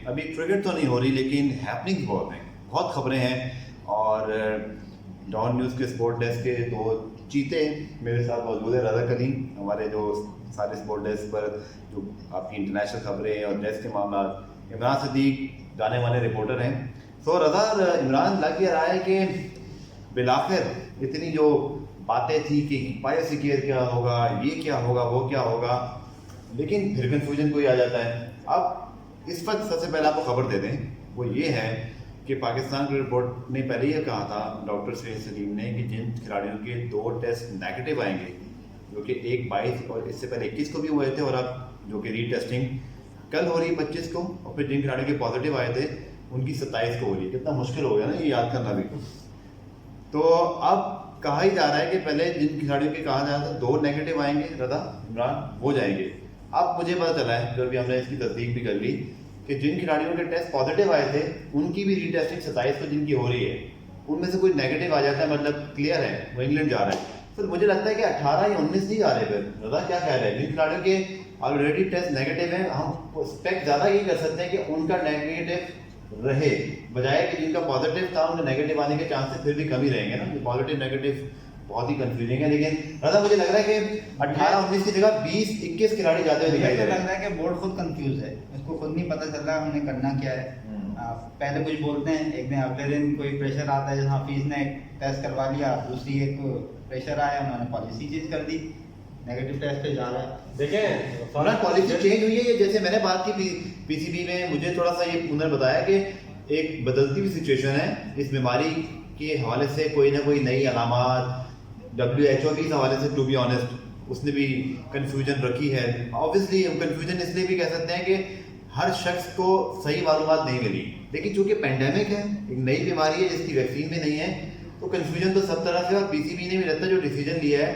अभी ट्रिगर तो नहीं हो रही लेकिन हैपनिंग बहुत हैं, बहुत खबरें हैं। और डॉन न्यूज़ के स्पोर्ट डेस्क के दो चीते मेरे साथ मौजूद है, रज़ा करीम हमारे जो सारे स्पोर्ट डेस्क पर जो आपकी इंटरनेशनल खबरें और डेस्क के मामला, इमरान सदीक जाने वाले रिपोर्टर हैं। सो रज़ा, इमरान लग ये रहा है कि बिलाखिर इतनी जो बातें थी कि बायोसिक्योर क्या होगा, ये क्या होगा, वो क्या होगा, लेकिन फिर कन्फ्यूजन कोई आ जाता है। अब इस वक्त सबसे पहले आपको खबर दे दें, वो ये है कि पाकिस्तान की रिपोर्ट ने पहले ये कहा था डॉक्टर सैयद सलीम ने कि जिन खिलाड़ियों के 2 टेस्ट नेगेटिव आएंगे, जो कि एक 22 और इससे पहले 21 को भी हुए थे, और अब जो कि रीटेस्टिंग कल हो रही है 25 को, और फिर जिन खिलाड़ियों के पॉजिटिव आए थे उनकी 27 को हो रही है। कितना मुश्किल हो गया ना ये याद करना भी। तो अब कहा ही जा रहा है कि पहले जिन खिलाड़ियों के कहा जा रहा था 2 नेगेटिव आएंगे, रज़ा इमरान वो जाएंगे। अब मुझे पता चला है, जो भी हमने इसकी तस्दीक भी कर ली, कि जिन खिलाड़ियों के टेस्ट पॉजिटिव आए थे उनकी भी रीटेस्टिंग 27 को जिनकी हो रही है, उनमें से कोई नेगेटिव आ जाता है, मतलब क्लियर है वो इंग्लैंड जा रहा है। फिर मुझे लगता है कि 18 या 19 नहीं आ रहे। फिर रज़ा क्या ख्याल है, जिन खिलाड़ियों के ऑलरेडी टेस्ट नेगेटिव है, हम एक्सपेक्ट ज़्यादा ये कर सकते हैं कि उनका नेगेटिव रहे, बजाय कि जिनका पॉजिटिव था उनके नेगेटिव आने के चांसेस फिर भी कम ही रहेंगे ना। पॉजिटिव नेगेटिव बहुत ही कंफ्यूजिंग है। लेकिन रज़ा मुझे लग रहा है कि 18-19 की जगह 20-21 खिलाड़ी जाते हुए दिखाई दे रहे हैं। लग रहा है कि बोर्ड खुद कंफ्यूज है, इसको खुद नहीं पता चल रहा हमने करना क्या है। पहले कुछ बोलते हैं, एक दिन अगले दिन कोई प्रेशर आता है, जैसे हाफिज ने टेस्ट करवा लिया, दूसरी एक प्रेशर आया, उन्होंने पॉलिसी चेंज कर दी, नेगेटिव टेस्ट पे जा रहा है। देखें पॉलिसी चेंज हुई है, जैसे मैंने बात की पीसीबी में, मुझे थोड़ा सा ये उन्होंने बताया कि एक बदलती हुई सिचुएशन है इस बीमारी के हवाले से, कोई ना कोई नई अलामात, WHO भी इस हवाले से टू बी ऑनेस्ट उसने भी कंफ्यूजन रखी है। ऑब्वियसली हम कंफ्यूजन इसलिए भी कह सकते हैं कि हर शख्स को सही मालूमात नहीं मिली, लेकिन चूंकि पेंडेमिक है, एक नई बीमारी है जिसकी वैक्सीन भी नहीं है, तो कंफ्यूजन तो सब तरह से। और पीसीबी ने भी लगता है जो डिसीजन लिया है,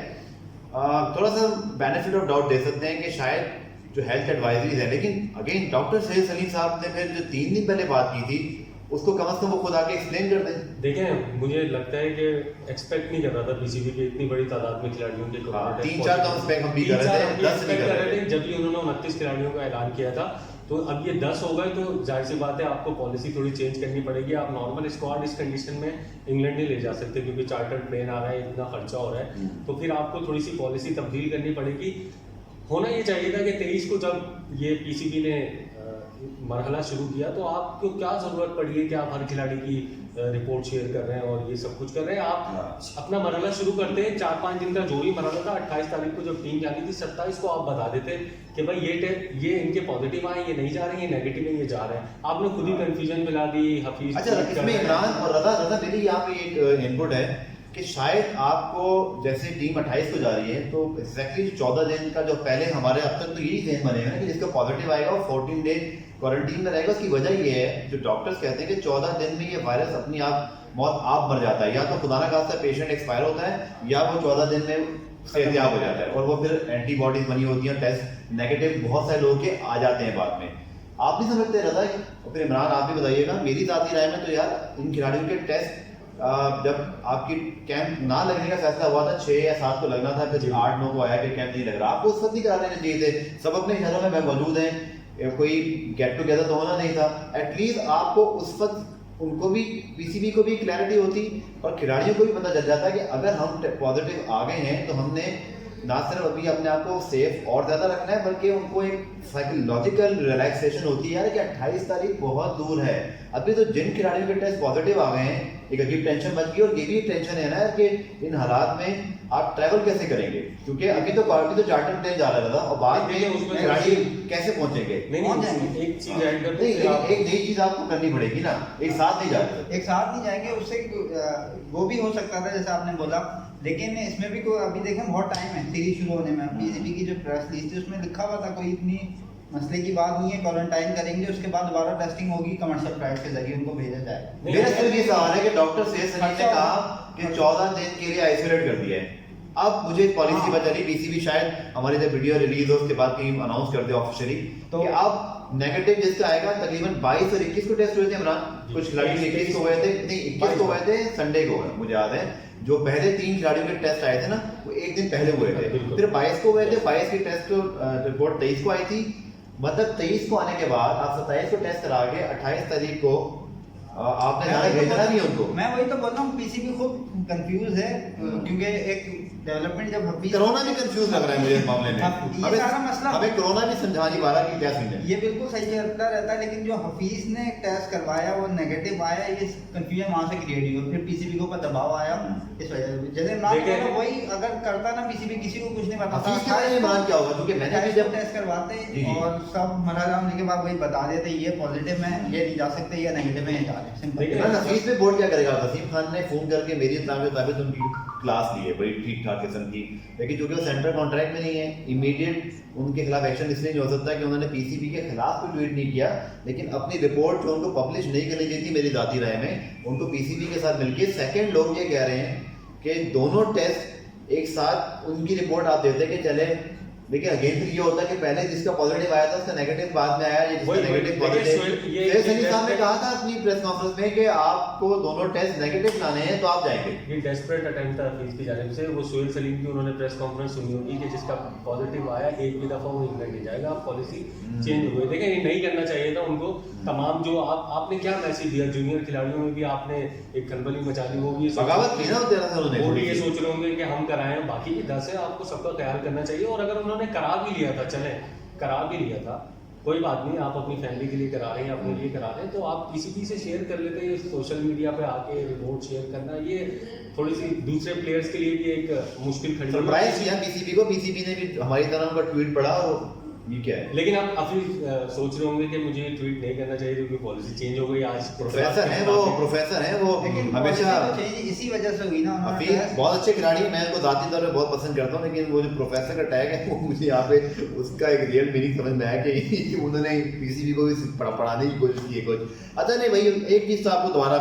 थोड़ा सा बेनिफिट ऑफ डाउट दे सकते हैं कि शायद जो हेल्थ एडवाइजरीज है, लेकिन अगेन डॉक्टर सैयद सलीम साहब ने फिर जो 3 दिन पहले बात की थी उसको कम से कम वो खुद आके एक्सप्लेन कर दें। देखें, मुझे लगता है कि एक्सपेक्ट नहीं कर रहा था पीसीबी के इतनी बड़ी तादाद में खिलाड़ियों के 3-4 तो एक्सपेक्ट हम भी कर रहे थे, 10 नहीं कर रहे थे। जब भी उन्होंने 29 खिलाड़ियों का ऐलान किया था, तो अब ये 10 हो गए, तो जाहिर सी बात है आपको पॉलिसी थोड़ी चेंज करनी पड़ेगी। आप नॉर्मल स्क्वाड इस कंडीशन में इंग्लैंड नहीं ले जा सकते, क्योंकि चार्टर्ड प्लेन आ रहा है, इतना खर्चा हो रहा है, तो फिर आपको थोड़ी सी पॉलिसी तब्दील करनी पड़ेगी। होना ये चाहिए था कि 23 को जब ये पीसीबी ने मरहला शुरू किया, तो आपको क्या ज़रूरत पड़ी है कि आप हर खिलाड़ी की रिपोर्ट शेयर कर रहे हैं और ये सब कुछ कर रहे हैं। आप अपना मरहला शुरू करते हैं, 4-5 दिन का जो भी मरहला था, 28 तारीख को जब टीम जानी थी, 27 को आप बता देते कि भाई ये इनके पॉजिटिव आए, ये नहीं जा रहे हैं, ये नेगेटिव है, ये जा रहे हैं। आपने खुद ही कंफ्यूजन मिला दी। हफीज अच्छा, इसमें इमरान और रज़ा मेरी यहाँ पे एक इनपुट है कि शायद आपको जैसे टीम 28 को जा रही है, तो एक्जैक्टली 14 दिन का जो पहले हमारे अब तक तो यही ध्यान बनेगा ना कि जिसका पॉजिटिव आएगा वो 14 डे क्वारंटीन में रहेगा। उसकी वजह ये है, जो डॉक्टर्स कहते हैं कि 14 दिन में ये वायरस अपनी आप मर जाता है, या तो खुदा ना खास्ता पेशेंट एक्सपायर होता है, या वो 14 दिन में सेहतियाब हो जाता है, और वो फिर एंटीबॉडीज बनी होती हैं, टेस्ट नेगेटिव बहुत सारे लोगों के आ जाते हैं बाद में। आप नहीं समझते रज़ा, और फिर इमरान आप भी बताइएगा, मेरी ज़ाती राय में तो यार इन खिलाड़ियों के टेस्ट जब आपकी कैंप ना लगने का फैसला हुआ था, 6 या 7 को लगना था, फिर 8-9 को आया कि कैंप नहीं लग रहा, आपको उस वक्त नहीं करा देना चाहिए थे। सब अपने घरों में मौजूद हैं, कोई गेट टुगेदर तो होना नहीं था। एटलीस्ट आपको उस वक्त उनको भी, पीसीबी को भी क्लैरिटी होती और खिलाड़ियों को भी पता चल जाता कि अगर हम पॉजिटिव आ गए हैं तो हमने ना सिर्फ अभी अपने आप को सेफ और ज़्यादा रखना है, बल्कि उनको एक साइकोलॉजिकल रिलैक्सेशन होती है यार कि 28 तारीख बहुत दूर है। अभी तो जिन खिलाड़ियों के टेस्ट पॉजिटिव आ गए हैं, एक अजीब टेंशन बच गई। और ये भी टेंशन है ना कि इन हालात में आप ट्रैवल कैसे करेंगे, क्योंकि अभी तो चार्टर प्लेन जा रहा था, और बाद में उसमें खिलाड़ी कैसे पहुंचेंगे। एक चीज ऐड करते हैं, एक नई चीज आपको करनी पड़ेगी ना, एक साथ नहीं जाएंगे, एक साथ नहीं जाएंगे। उससे वो भी हो सकता था जैसे आपने बोला, लेकिन इसमें भी कोई अभी देखें बहुत टाइम है सीरीज शुरू होने में। पीसीबी की जो प्रेस रिलीज थी उसमें लिखा हुआ था कोई इतनी मसले की बात नहीं है, क्वारंटाइन करेंगे, उसके बाद दोबारा टेस्टिंग होगी, कमर्शियल फ्लाइट के जरिए उनको भेजा जाएगा। मेरा सिर्फ ये सवाल है कि डॉक्टर सैयद सलीम ने कहा कि 14 दिन के लिए आइसोलेट कर दिया है। अब मुझे पॉलिसी पता चली, पीसीबी शायद हमारी जब वीडियो रिलीज हो उसके बाद कहीं अनाउंस कर दे ऑफिशियली, तो अब नेगेटिव जिसका आएगा, तकरीबन 22 और 21 को टेस्ट हुए थे इमरान, कुछ खिलाड़ी 21 को हुए थे, नहीं 21 को हुए थे, संडे को हुए, मुझे याद है। जो पहले 3 खिलाड़ियों के टेस्ट आए थे ना, वो एक दिन पहले हुए थे, फिर 22 को हुए थे, 22 की टेस्ट रिपोर्ट 23 को आई थी, मतलब 23 को आने के बाद आप 27 को टेस्ट करा के 28 तारीख को आपने जाना भेजना नहीं उनको। मैं वही तो बोल रहा हूँ, पीसीबी खुद कंफ्यूज है क्योंकि एक डेवलपमेंट जब हफीज कोरोना भी कंफ्यूज लग रहा है मुझे इस मामले में। ये सारा मसला हमें कोरोना भी समझा नहीं पा रहा कि क्या सीन है। ये बिल्कुल सही चलता रहता है, लेकिन जो हफीज ने टेस्ट करवाया वो नेगेटिव आया, ये कंफ्यूजन वहां से क्रिएट हुई, फिर पीसीबी के ऊपर दबाव आया इस वजह से। जैसे ना वही अगर करता ना पीसीबी, किसी को कुछ नहीं पता हफीज के बारे में मान क्या होगा, क्योंकि मैंने भी जब टेस्ट करवाते और सब मरहला होने के बाद वही बता देते ये पॉजिटिव में ये नहीं जा सकते, ये नेगेटिव में जा रहे। सिंपल। हफीज पे बोर्ड क्या करेगा? वसीम खान ने फोन करके मेरी इत्तला के मुताबिक उनकी क्लास ली है बड़ी ठीक ठाक किस्म की, लेकिन चूंकि वो सेंट्रल कॉन्ट्रैक्ट में नहीं है, इमीडिएट उनके खिलाफ एक्शन इसलिए नहीं हो सकता कि उन्होंने पीसीबी के खिलाफ कोई ट्वीट नहीं किया, लेकिन अपनी रिपोर्ट जो उनको पब्लिश नहीं करनी चाहिए थी मेरी जाती राय में, उनको पीसीबी के साथ मिलकर सेकंड लोग ये कह रहे हैं कि दोनों टेस्ट एक साथ उनकी रिपोर्ट आप देते कि चले, लेकिन अगेन फिर ये होता है कि पहले जिसका पॉजिटिव आया था उसका नेगेटिव बाद में आया, जिसका नेगेटिव पॉजिटिव। सनी साहब ने कहा था अपनी प्रेस कॉन्फ्रेंस में कि आपको दोनों टेस्ट नेगेटिव लाने हैं तो आप जाएंगे। ये डेस्परेट अटेम्प्ट था हफीज की जानिब से। वो सुहेल सलीम की उन्होंने प्रेस कॉन्फ्रेंस सुनी होगी कि जिसका पॉजिटिव आया एक भी दफा वो इंग्लैंड नहीं जाएगा, आप पॉलिसी चेंज हुई। देखिए ये नहीं करना चाहिए था उनको। तमाम जो आपने क्या मैसेज दिया, जूनियर खिलाड़ियों में भी आपने एक खलबली मचा दी, वो भी बगावत की ना तेरा सर वो भी ये सोच रहे होंगे कि हम कराएं, बाकी की 10 है, आपको सबका ख्याल करना चाहिए। और अगर उन्होंने करा भी लिया था, चले करा भी लिया था, कोई बात नहीं, आप अपनी फैमिली के लिए करा रहे हैं, अपने लिए करा रहे हैं, तो आप पीसीबी से शेयर कर लेते हैं। सोशल मीडिया पे आके रिपोर्ट शेयर करना ये थोड़ी सी दूसरे प्लेयर्स के लिए भी एक मुश्किल खड़ी सरप्राइज किया पीसीबी को। पीसीबी ने भी हमारी तरह उनका ट्वीट पढ़ा और ये क्या है। लेकिन आप अभी सोच रहे होंगे कि मुझे ट्वीट नहीं करना चाहिए क्योंकि पॉलिसी चेंज हो गई। आज प्रोफेसर हैं वो हमेशा इसी वजह से हुई ना। बहुत अच्छे खिलाड़ी, मैं उनको जाती तौर पे बहुत पसंद करता हूँ, लेकिन वो जो प्रोफेसर का टैग है वो मुझे यहाँ पे उसका एक रियल मीनिंग समझ में आया कि उन्होंने पीसीबी को भी पढ़ाने की कोशिश की है कुछ। अच्छा नहीं भाई, एक चीज़ तो आपको दोबारा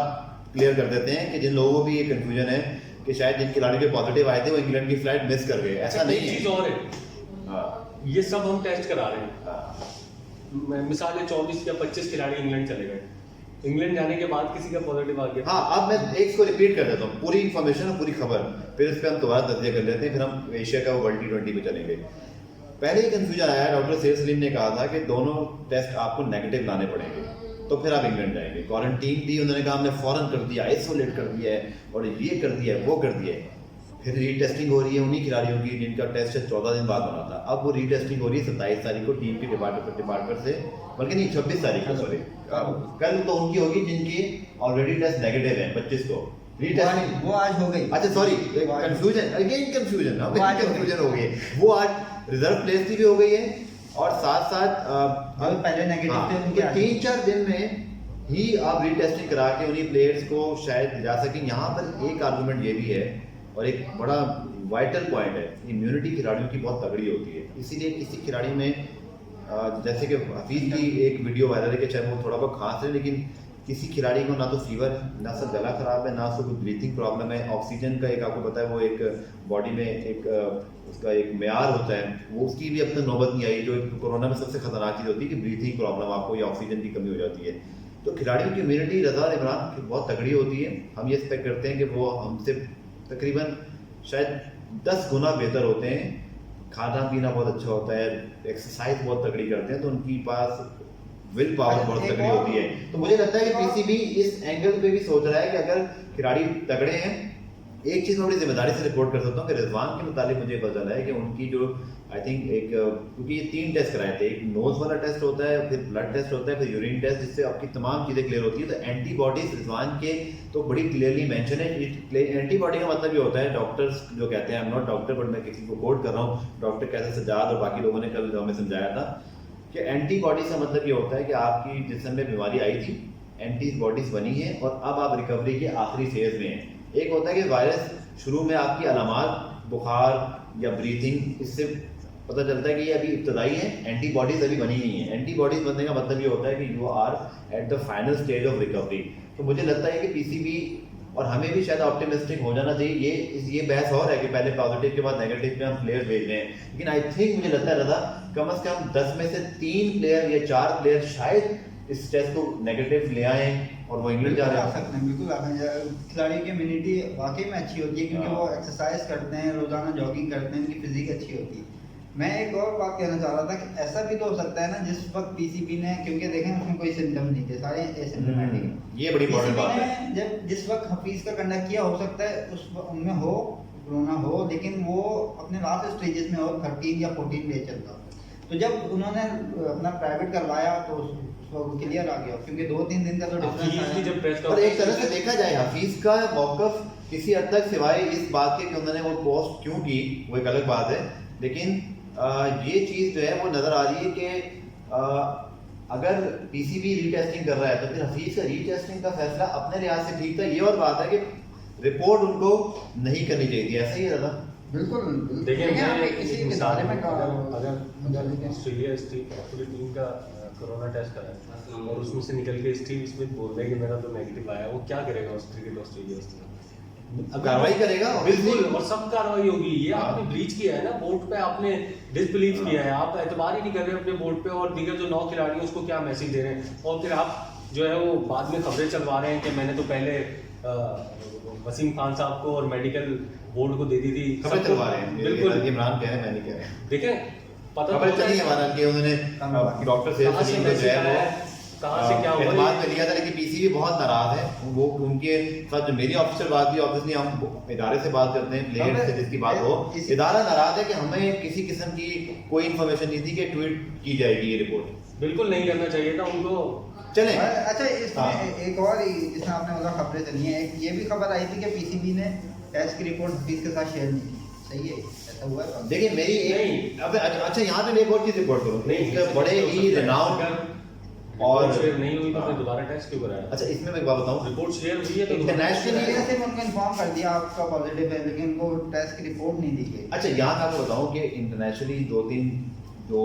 क्लियर कर देते हैं कि जिन लोगों को भी ये कन्फ्यूजन है कि शायद जिन खिलाड़ियों के पॉजिटिव आए थे वो इंग्लैंड की फ्लाइट मिस कर गए, ऐसा नहीं है। चीज़ और है, ये सब हम टेस्ट करा रहे हैं। मिसाल है 24 या 25 खिलाड़ी इंग्लैंड चले गए, इंग्लैंड जाने के बाद किसी का पॉजिटिव आ गया। हाँ, अब मैं एक इसको रिपीट कर देता हूँ, पूरी इन्फॉर्मेशन और पूरी खबर, फिर इस पर हम दोबारा तज्जिया कर लेते हैं, फिर हम एशिया का वर्ल्ड T20 पे चलेंगे। पहले ही कंफ्यूजन आया, डॉक्टर सुहेल सलीम ने कहा था कि दोनों टेस्ट आपको नेगेटिव लाने पड़ेंगे तो फिर आप इंग्लैंड जाएंगे। क्वारंटीन दी, उन्होंने कहा हमने फौरन कर दिया, आइसोलेट कर दिया है और ये कर दिया है वो कर दिया है। फिर रीटेस्टिंग हो रही है उन्हीं खिलाड़ियों की जिनका टेस्ट 14 दिन बाद बना था। अब वो रीटेस्टिंग हो रही है 27 तारीख को टीम के डिपार्टमेंट से, बल्कि नहीं 26 तारीख को, सॉरी कल तो उनकी होगी जिनकी ऑलरेडी टेस्ट नेगेटिव है 25 को रीटेस्टिंग वो आज हो गई। अच्छा सॉरी कंफ्यूजन हो गई, वो आज रिजर्व प्लेस की भी हो गई है और साथ साथ पहले नेगेटिव थे उनके 3-4 दिन में ही आप रीटेस्टिंग करा के उन्हीं प्लेयर्स को शायद जा सकें। यहाँ पर एक आर्गूमेंट ये भी है और एक बड़ा वाइटल पॉइंट है, इम्यूनिटी खिलाड़ियों की बहुत तगड़ी होती है, इसीलिए किसी खिलाड़ी में जैसे कि हफीज की एक वीडियो वायरल है कि चाहे वो थोड़ा बहुत खांस है, लेकिन किसी खिलाड़ी को ना तो फीवर, ना उसका गला खराब है, ना उसको कोई ब्रीथिंग प्रॉब्लम है। ऑक्सीजन का एक आपको पता है वो एक बॉडी में एक उसका एक मेयार होता है, वो उसकी भी अब तक नौबत नहीं आई। जो कोरोना में सबसे खतरनाक चीज़ होती है कि ब्रीथिंग प्रॉब्लम आपको या ऑक्सीजन की कमी हो जाती है। तो खिलाड़ियों की इम्यूनिटी रज़ा और इमरान की बहुत तगड़ी होती है। हम ये एक्सपेक्ट करते हैं कि वो हमसे तकरीबन शायद 10 गुना बेहतर होते हैं। खाना पीना बहुत अच्छा होता है, एक्सरसाइज बहुत तगड़ी करते हैं, तो उनकी पास विल पावर बहुत तगड़ी होती है। तो मुझे लगता है कि पीसीबी इस एंगल पे भी सोच रहा है कि अगर खिलाड़ी तगड़े हैं, एक चीज़ मैं बड़ी जिम्मेदारी से रिपोर्ट कर सकता हूँ कि रिजवान के मुताबिक मुझे पता चला है कि उनकी जो आई थिंक एक, क्योंकि ये 3 टेस्ट कराए थे, एक नोज वाला टेस्ट होता है, फिर ब्लड टेस्ट होता है, फिर यूरिन टेस्ट, जिससे आपकी तमाम चीज़ें क्लियर होती है। तो एंटीबॉडीज रिजवान के तो बड़ी क्लियरली मेंशन है। एंटीबॉडी का मतलब ये होता है, डॉक्टर्स जो कहते हैं, I am not doctor but मैं किसी को कोट कर रहा हूँ, डॉक्टर कैसे सजाद और बाकी लोगों ने कल हमें समझाया था कि एंटीबॉडी का मतलब ये होता है कि आपकी जिस्म में बीमारी आई थी, एंटीबॉडीज बनी है और अब आप रिकवरी के आखिरी फेज में हैं। एक होता है कि वायरस शुरू में आपकी अलामात बुखार या ब्रीथिंग, इससे पता चलता है कि ये अभी इब्तदाई है, एंटीबॉडीज अभी बनी नहीं है। एंटीबॉडीज बनने का मतलब ये होता है कि you are at the final stage of recovery. तो मुझे लगता है कि पीसीबी और हमें भी शायद ऑप्टिमिस्टिक हो जाना चाहिए। ये बहस और है कि पहले पॉजिटिव के बाद नेगेटिव पे हम प्लेयर भेज रहे हैं, लेकिन आई थिंक मुझे लगता है रज़ा कम से कम 10 में से 3 प्लेयर या 4 प्लेयर शायद इस टेस्ट को नेगेटिव ले आए और वो इंग्लैंड जा रहे हैं। बिल्कुल आ सकते हैं। खिलाड़ी की इम्यूनिटी वाकई में अच्छी होती है क्योंकि वो एक्सरसाइज करते हैं, रोजाना जॉगिंग करते हैं, उनकी फिजिक अच्छी होती है। मैं एक और बात कहना चाह रहा था कि ऐसा भी तो हो सकता है ना, जिस वक्त पीसीबी ने, क्योंकि देखें उसमें कोई सिम्टम नहीं थे, सारे एसिम्टोमेटिक, ये बड़ी इंपॉर्टेंट बात है। PCB ने जब जिस वक्त हफीज का कंडक्ट किया, हो सकता है उस उनमें हो कोरोना हो, लेकिन वो अपने लास्ट स्टेजेस में हो, 13 या 14 डे चलता। तो जब उन्होंने अपना प्राइवेट करवाया तो क्लियर आ गया, क्योंकि 2-3 दिन का तो डिफरेंस है। जब प्रेस और एक तरह से देखा जाए हफीज का मौकफ किसी हद तक, सिवाय इस बात के कि उन्होंने वो पोस्ट क्यों की, वो एक अलग बात है, लेकिन ये चीज़ जो है वो नज़र आ रही है कि अगर पीसीबी रीटेस्टिंग कर रहा है तो फिर हफीज का रीटेस्टिंग का फैसला अपने लिहाज से ठीक था। ये और बात है कि रिपोर्ट उनको नहीं करनी चाहिए थी, ऐसा ही है दादा। बिल्कुल देखिए मैं इसी इसी मिसाल बारे में अगर ऑस्ट्रेलिया पूरी टीम का कोरोना टेस्ट करा और उसमें से निकल के स्टीव स्मिथ बोल रहे हैं कि मेरा तो नेगेटिव आया, वो क्या करेगा ऑस्ट्रेलिया? अब कार्रवाई करेगा बिल्कुल, और सब कार्रवाई होगी। ये आपने ब्लीच किया है ना बोर्ड पे, आपने डिसबिलीव किया है, आप एतबार ही नहीं कर रहे अपने बोर्ड पे, और दीगर जो 9 खिलाड़ी हैं उसको क्या मैसेज दे रहे हैं, और फिर आप जो है वो बाद में खबरें चलवा रहे हैं कि मैंने तो पहले वसीम खान साहब को और मेडिकल बोर्ड को दे दी थी। खबरें चलवा रहे हैं, बिल्कुल, इमरान कह रहे हैं, मैं नहीं कह रहा। देखें पता खबर चली हमारा कि उन्होंने डॉक्टर सैयद सलीम को जो है वो कहाँ से क्या हुआ एतमाद में लिया था, लेकिन पीसीबी बहुत नाराज है। वो उनके साथ जो मेरी ऑफिशियल बात हुई, ऑब्वियसली हम इदारे से बात करते हैं, प्लेयर से जिसकी बात हो, इदारा नाराज है कि हमें किसी किस्म की कोई इन्फॉर्मेशन नहीं थी कि ट्वीट की जाएगी ये रिपोर्ट। बिल्कुल नहीं करना चाहिए था उनको। चले अच्छा, इसमें एक और जिसमें आपने बोला खबरें चली हैं, एक ये भी खबर आई थी कि पीसीबी ने टेस्ट की रिपोर्ट हफीज के साथ शेयर नहीं की। सही है, ऐसा हुआ है? देखिए मेरी एक अब अच्छा यहाँ पे मैं एक और चीज रिपोर्ट करूँ, एक बड़े ही रिनाउंड और शेयर नहीं हुई तो फिर दोबारा टेस्ट क्यों कराया? अच्छा इसमें मैं एक बात बताऊँ, रिपोर्ट शेयर हुई है तो इंटरनेशनली सिर्फ उनको इन्फॉर्म कर दिया आपका पॉजिटिव है, लेकिन उनको टेस्ट की रिपोर्ट नहीं दी गई। अच्छा यहाँ मैं आपको बताऊँ कि इंटरनेशनली 2-3 जो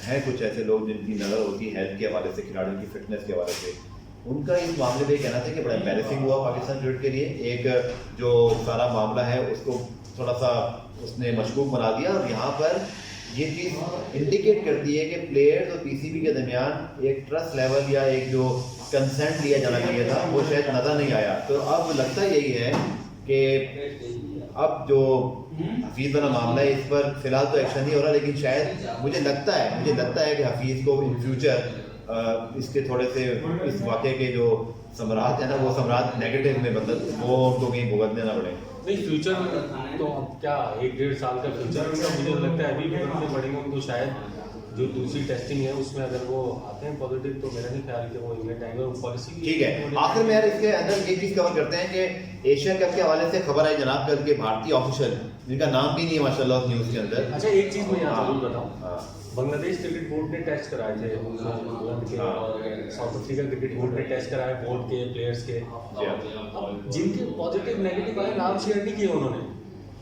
हैं कुछ ऐसे लोग जिनकी नज़र होती है हेल्थ के हवाले से, खिलाड़ियों की फिटनेस के हवाले से, उनका इस मामले में कहना था कि बड़ा एम्बैरेसिंग हुआ पाकिस्तान क्रिकेट के लिए। एक जो सारा मामला है उसको थोड़ा सा उसने मशकूक बना दिया, और यहाँ पर ये चीज़ इंडिकेट करती है कि प्लेयर्स और पीसीबी के दरमियान एक ट्रस्ट लेवल या एक जो कंसेंट लिया जाना चाहिए था वो शायद नज़र नहीं आया। तो अब लगता यही है कि अब जो हफीज़ वाला मामला है इस पर फिलहाल तो एक्शन नहीं हो रहा, लेकिन शायद मुझे लगता है कि हफीज़ को इन फ्यूचर इसके थोड़े से इस वाक़े के जो सम्राट है ना, वो सम्राट नेगेटिव में, मतलब वो उनको कहीं भुगतने ना पड़े। नहीं, फ्यूचर तो अब क्या 1-1.5 साल का फ्यूचर उनका, मुझे लगता है अभी भी उनको पड़ेंगे उनको। शायद जो दूसरी टेस्टिंग है उसमें अगर वो आते हैं पॉजिटिव तो मेरा नहीं ख्याल कि वो इंग्लैंड आएंगे, और पॉलिसी ठीक है। आखिर में यार इसके अंदर एक चीज़ कवर करते हैं कि एशिया कप के हवाले से खबर आई जनाब कल के भारतीय ऑफिशियल, जिनका नाम भी नहीं है माशाल्लाह न्यूज़ के अंदर। अच्छा एक चीज़ मैं यहाँ जरूर बताऊँ, बांग्लादेश क्रिकेट बोर्ड ने टेस्ट कराए थे इंग्लैंड के, और साउथ अफ्रीका क्रिकेट बोर्ड ने टेस्ट कराए बोर्ड के प्लेयर्स के। अब जिनके पॉजिटिव नेगेटिव आए नाम शेयर नहीं किए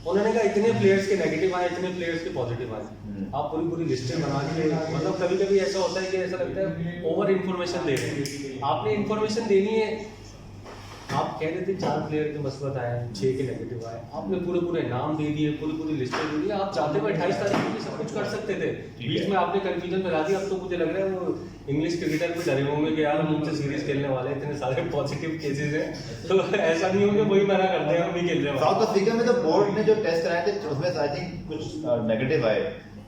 उन्होंने कहा इतने प्लेयर्स के नेगेटिव आए, इतने प्लेयर्स के पॉजिटिव आए। आप पूरी लिस्टें बना के, मतलब कभी कभी ऐसा होता है कि ऐसा लगता है ओवर इन्फॉर्मेशन दे रहे हैं। आपने इन्फॉर्मेशन देनी है, आप कह रहे थे 4 प्लेयर के मसबत आए, 6 के नेगेटिव आए, आपने पूरे नाम दे दिए, पूरी लिस्टें दे दी। आप चाहते हुए 28 तारीख को भी सब कुछ कर सकते थे, बीच में आपने कंफ्यूजन फैला दी। अब तो मुझे लग रहा है वो इंग्लिश क्रिकेटर भी डरे होंगे कि यार हम उनसे सीरीज खेलने वाले, इतने सारे पॉजिटिव केसेस हैं, तो ऐसा नहीं होगा वही मना करते हैं हम नहीं खेल रहे। साउथ अफ्रीका में तो बोर्ड ने जो टेस्ट कराए थे उसमें आई थिंक कुछ नेगेटिव आए,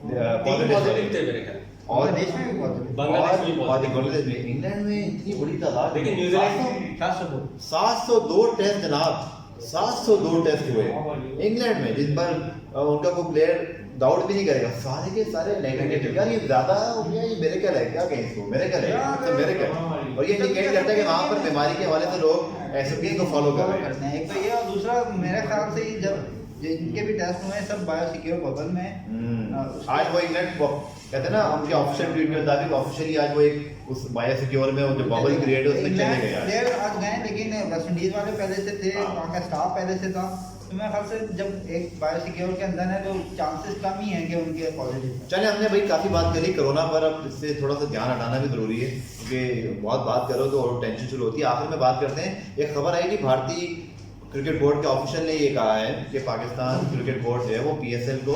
पॉजिटिव थे मेरे ख्याल, और देश में भी पॉजिटिव, बांग्लादेश में, इंग्लैंड में इतनी बड़ी तादाद, लेकिन न्यूजीलैंड 702 टेस्ट जनाब, 702 टेस्ट हुए इंग्लैंड में, जिन पर उनका कोई प्लेयर डाउट भी नहीं करेगा, सारे के सारे नेगेटिव। यार ये ज्यादा हो गया, ये मेरे क्या है, क्या कहें इसको, मेरे क्या है, मेरे क्या। और ये इंडिकेट करता है कि वहाँ पर बीमारी के हवाले से लोग एसओपी को फॉलो कर रहे हैं। एक तो ये, और दूसरा मेरे ख्याल से जब जिनके भी टेस्ट हुए हैं सब बायोसिक्योर बबल में। आज वो इंग्लैंड कहते हैं ना, उनके ऑफिशियल ट्वीट के मुताबिक ऑफिशियली आज वो एक उस बायोसिक्योर में जो बबल क्रिएट है उसमें चले गए प्लेयर आज गए, लेकिन वेस्ट इंडीज वाले पहले से थे, वहाँ का स्टाफ पहले से था। तो मेरे ख्याल से जब एक बायोसिक्योर के अंदर है तो चांसेस कम ही हैं कि उनके पॉजिटिव। चले, हमने भाई काफ़ी बात करी कोरोना पर, अब इससे थोड़ा सा ध्यान हटाना भी ज़रूरी है, क्योंकि बहुत बात करो तो और टेंशन शुरू होती है। आखिर में बात करते हैं, एक खबर आई कि भारतीय क्रिकेट बोर्ड के ऑफिशियल ने ये कहा है कि पाकिस्तान क्रिकेट बोर्ड जो है वो पीएसएल को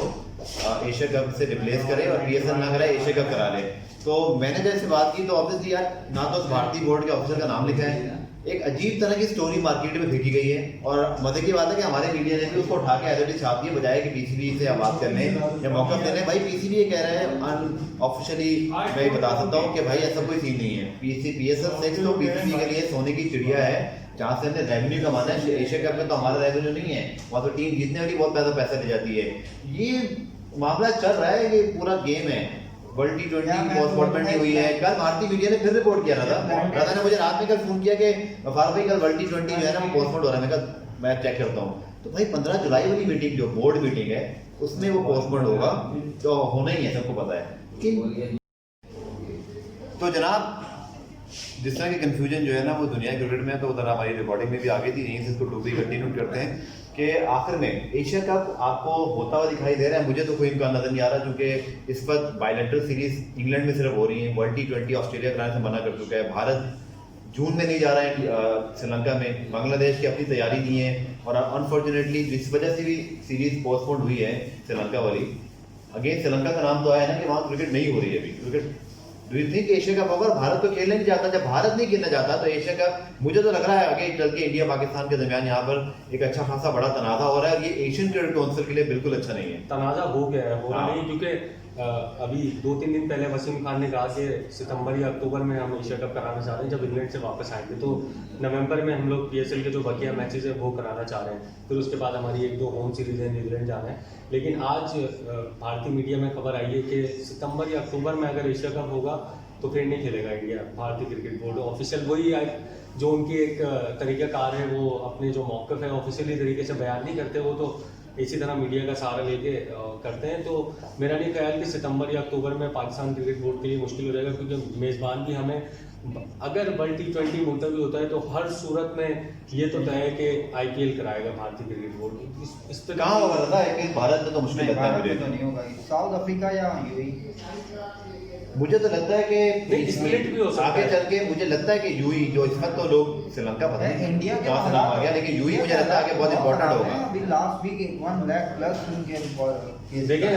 एशिया कप से रिप्लेस करे, और पीएसएल ना कराए एशिया कप करा ले। तो तो मैंने जैसे बात की तो ऑब्वियसली यार ना तो भारतीय बोर्ड के ऑफिसर का नाम लिखा है, एक अजीब तरह की स्टोरी मार्केट में फेंकी गई है। और मजे की बात है कि हमारे मीडिया ने भी उसको उठा के एज छाप दिए, बजाय कि पीसीबी से बात करने या मौका देने। भाई पीसीबी ये कह रहा है अनऑफिशियली, मैं ये बता सकता हूँ कि भाई ऐसा कोई सीन नहीं है। PSL 6 तो पीसीबी के लिए सोने की चिड़िया है, जहाँ से हमने रेवेन्यू कमाना है। एशिया कप में तो हमारा रेवेन्यू नहीं है, वहाँ तो टीम जीतने वाली बहुत पैसा ले जाती है। ये मामला चल रहा है, ये पूरा गेम है। वर्ल्ड T20 पोस्टपोनमेंट नहीं हुई है। कल भारतीय मीडिया ने फिर रिपोर्ट किया था, राधा ने मुझे रात में कल फोन किया कि फारूक भाई कल वर्ल्ड T20 जो है ना वो पोस्टपोन हो रहा है। मैं कहा मैं चेक करता हूँ। तो भाई 15 जुलाई वाली मीटिंग जो बोर्ड मीटिंग है उसमें वो पोस्टपोन होगा, तो होना ही है, सबको पता है। तो जनाब जिस तरह की कंफ्यूजन जो है ना वो दुनिया क्रिकेट में है, तो उधर हमारी रिकॉर्डिंग में भी आ गई थी, यहीं से इसको टूबी कंटिन्यू करते हैं कि आखिर में एशिया कप आपको होता हुआ दिखाई दे रहा है। मुझे तो कोई इम्कान नजर नहीं आ रहा, क्योंकि इस वक्त बायलैटरल सीरीज इंग्लैंड में सिर्फ हो रही है। वर्ल्ड T20 ऑस्ट्रेलिया कराने से मना कर चुका है। भारत जून में नहीं जा रहा है श्रीलंका में। बांग्लादेश की अपनी तैयारी नहीं है, और अनफॉर्चुनेटली जिस वजह से भी सीरीज पोस्टपोन हुई है श्रीलंका वाली, अगेन श्रीलंका का नाम तो आया ना कि वहाँ क्रिकेट नहीं हो रही है अभी। Cricket do you think Asia cup होगा? भारत तो खेलने नहीं जाता। जब भारत नहीं खेलना चाहता तो एशिया कप, मुझे तो लग रहा है आगे चल के इंडिया पाकिस्तान के दरमियान यहाँ पर एक अच्छा खासा बड़ा तनाजा हो रहा है, और ये एशियन क्रिकेट काउंसिल के लिए बिल्कुल अच्छा नहीं है। तनाजा हो गया है, हो रहा नहीं, क्योंकि अभी 2-3 दिन पहले वसीम खान ने कहा कि सितंबर या अक्टूबर में हम एशिया कप कराना चाह रहे हैं, जब इंग्लैंड से वापस आएंगे। तो नवंबर में हम लोग PSL के जो बकिया मैचेस है वो कराना चाह रहे हैं। फिर उसके बाद हमारी 1-2 होम सीरीज है, न्यूजीलैंड जाना है। लेकिन आज भारतीय मीडिया में खबर आई है कि सितंबर या अक्टूबर में अगर एशिया कप होगा तो फिर नहीं खेलेगा इंडिया। भारतीय क्रिकेट बोर्ड ऑफिशियल वही जो उनकी एक तरीक़ाकार है, वो अपने जो मौक़िफ़ है ऑफिशियली तरीके से बयान नहीं करते, वो तो इसी तरह मीडिया का सहारा लेके करते हैं। तो मेरा नहीं ख्याल कि सितंबर या अक्टूबर में पाकिस्तान क्रिकेट बोर्ड के लिए मुश्किल हो जाएगा, क्योंकि मेज़बान भी हमें, अगर वर्ल्ड T20 मुलतवी होता है तो हर सूरत में ये तो तय है कि IPL कराएगा भारतीय क्रिकेट बोर्ड। इस पर कहाँ होगा था IPL? भारत में तो मुश्किल लगता है मुझे। तो नहीं होगा, साउथ अफ्रीका या UAE। मुझे तो लगता है कि स्प्लिट भी हो सकता आगे है। चल के मुझे लगता है कि यूई जो इस वक्त तो लोग श्रीलंका पता नहीं इंडिया के कहाँ से नाम आ गया, लेकिन यूई मुझे लगता है आगे बहुत इंपॉर्टेंट होगा। अभी लास्ट वीक 1 लाख प्लस उनके देखिए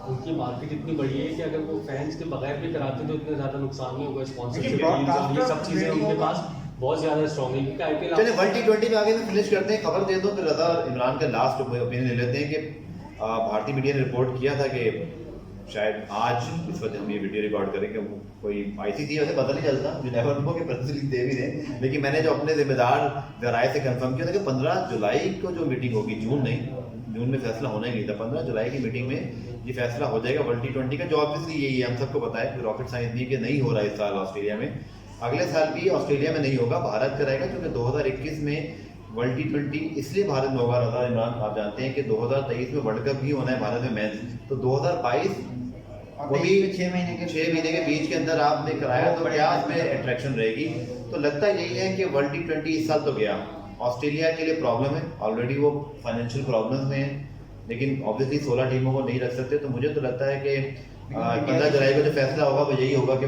उनकी मार्केट इतनी बड़ी है कि अगर वो फैंस के बगैर भी कराते तो इतना ज़्यादा नुकसान नहीं होगा। स्पॉन्सरशिप ये सब चीज़ें उनके पास बहुत ज़्यादा स्ट्रॉन्ग है, क्योंकि IPL चलिए वर्ल्ड T20 में आगे में फिनिश करते हैं। खबर दे दो फिर रजा इमरान का लास्ट ओपिनियन ले लेते हैं कि भारतीय मीडिया ने रिपोर्ट किया था कि शायद आज इस वक्त हम ये वीडियो रिकॉर्ड करेंगे, कोई ICC वैसे पता नहीं चलता, मुझे नेवर नो कि प्रेस रिलीज दे भी दें, लेकिन मैंने जो अपने जिम्मेदार जराए से कंफर्म किया था कि 15 जुलाई को जो मीटिंग होगी, जून में फैसला होना ही नहीं था, 15 जुलाई की मीटिंग में ये फैसला हो जाएगा वर्ल्ड T20 का, जो ऑब्वियसली यही है, हम सबको पता है, रॉकेट साइंस नहीं कि नहीं हो रहा है इस साल ऑस्ट्रेलिया में, अगले साल भी ऑस्ट्रेलिया में नहीं होगा, भारत कराएगा, क्योंकि 2021 में वर्ल्ड T20 इसलिए भारत में होगा। रजा इमरान आप जानते हैं कि 2023 में वर्ल्ड कप भी होना है भारत में मैच, तो 2022 वो भी 6 महीने के बीच के अंदर आपने कराया, तो क्या इसमें अट्रैक्शन रहेगी? तो लगता यही है कि वर्ल्ड T20 इस साल तो गया, ऑस्ट्रेलिया के लिए प्रॉब्लम है, ऑलरेडी वो फाइनेंशियल प्रॉब्लम्स में है, लेकिन ऑब्वियसली 16 टीमों को नहीं रख सकते, तो मुझे तो लगता है कि 15 जुलाई को जो फैसला होगा वो यही होगा कि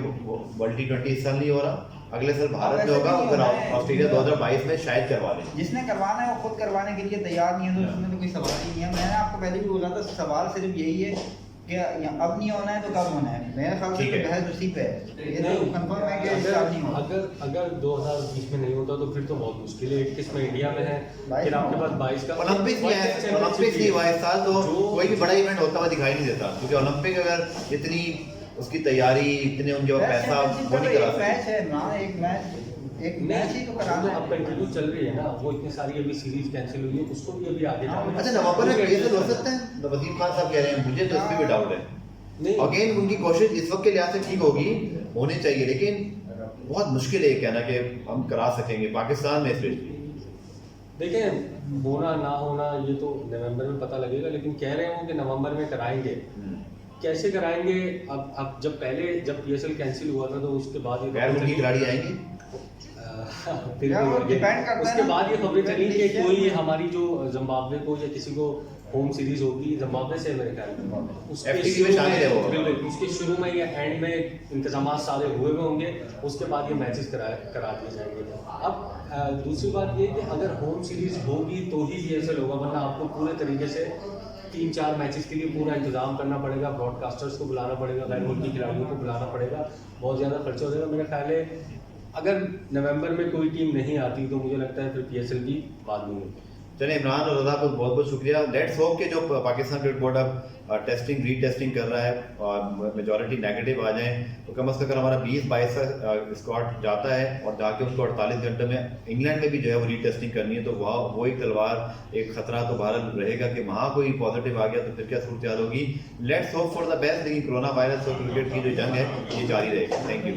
वर्ल्ड T20 इस साल नहीं हो रहा, अगले साल भारत में होगा, फिर ऑस्ट्रेलिया 2022 में शायद करवा ले। जिसने करवाना है वो खुद करवाने के लिए तैयार नहीं है, तो उसमें तो कोई सवाल ही नहीं है। मैंने आपको पहले भी बोला था, सवाल सिर्फ यही है कि अब नहीं होना है तो कब होना है। मेरे ख्याल से तो बहस उसी पे है, ये तो कंफर्म है कि इस साल नहीं होगा। अगर 2020 में नहीं होता तो फिर तो बहुत मुश्किल है। 21 में इंडिया में है, फिर आपके पास 22 का ओलंपिक्स नहीं हुआ इस साल, तो कोई भी बड़ा इवेंट होता हुआ दिखाई नहीं देता, क्योंकि ओलंपिक अगर इतनी उसकी तैयारी, इतने उनके पास पैसा वो नहीं करा मैच है ना, एक मैच ही तो कराना है। अब कंटिन्यू चल रही है ना, वो इतनी सारी अभी सीरीज कैंसिल हुई है, उसको भी अभी आगे जाना है। अच्छा नवंबर में PSL हो सकता है, वसीम खान साहब कह रहे हैं, मुझे तो इसमें भी डाउट है। अगेन उनकी कोशिश इस वक्त के लिहाज से ठीक होगी, होनी चाहिए, लेकिन बहुत मुश्किल है कहना कि हम करा सकेंगे पाकिस्तान में स्पेशली। देखें होना ना होना ये तो नवंबर में पता लगेगा, लेकिन कह रहे हो कि नवंबर में कराएंगे, कैसे कराएंगे? अब जब PSL कैंसिल हुआ था तो उसके बाद ये खिलाड़ी आएंगे, उसके बाद ये खबरें चली कि कोई हमारी जो जिम्बाब्वे को या किसी को होम सीरीज होगी, जिम्बाब्वे से मेरे ख्याल में उसके शुरू में या एंड में इंतजाम सारे हुए होंगे, उसके बाद ये मैचेस करा दिए जाएंगे। अब दूसरी बात ये कि अगर होम सीरीज होगी तो ही PSL होगा, वरना आपको पूरे तरीके से 3-4 मैचेस के लिए पूरा इंतजाम करना पड़ेगा, ब्रॉडकास्टर्स को बुलाना पड़ेगा, गैर मुल्की खिलाड़ियों को बुलाना पड़ेगा, बहुत ज़्यादा खर्चा हो जाएगा। मेरा ख्याल है अगर नवंबर में कोई टीम नहीं आती तो मुझे लगता है फिर PSL की बात नहीं होती। चलिए इमरान और रजा को बहुत बहुत शुक्रिया। लेट्स होप कि जो पाकिस्तान क्रिकेट बोर्ड अब टेस्टिंग रीटेस्टिंग कर रहा है और मेजॉरिटी नेगेटिव आ जाए तो कम अज़ कम हमारा 20-22 का स्क्वाड जाता है और जाके उनको 48 घंटे में इंग्लैंड में भी जो है वो रीटेस्टिंग करनी है, तो वहाँ वो एक तलवार एक ख़तरा तो बहरहाल रहेगा कि वहाँ कोई पॉजिटिव आ गया तो फिर क्या सूरत होगी। Let's hope for the best, लेकिन कोरोना वायरस और क्रिकेट की जो जंग है ये जारी रहेगी। Thank you.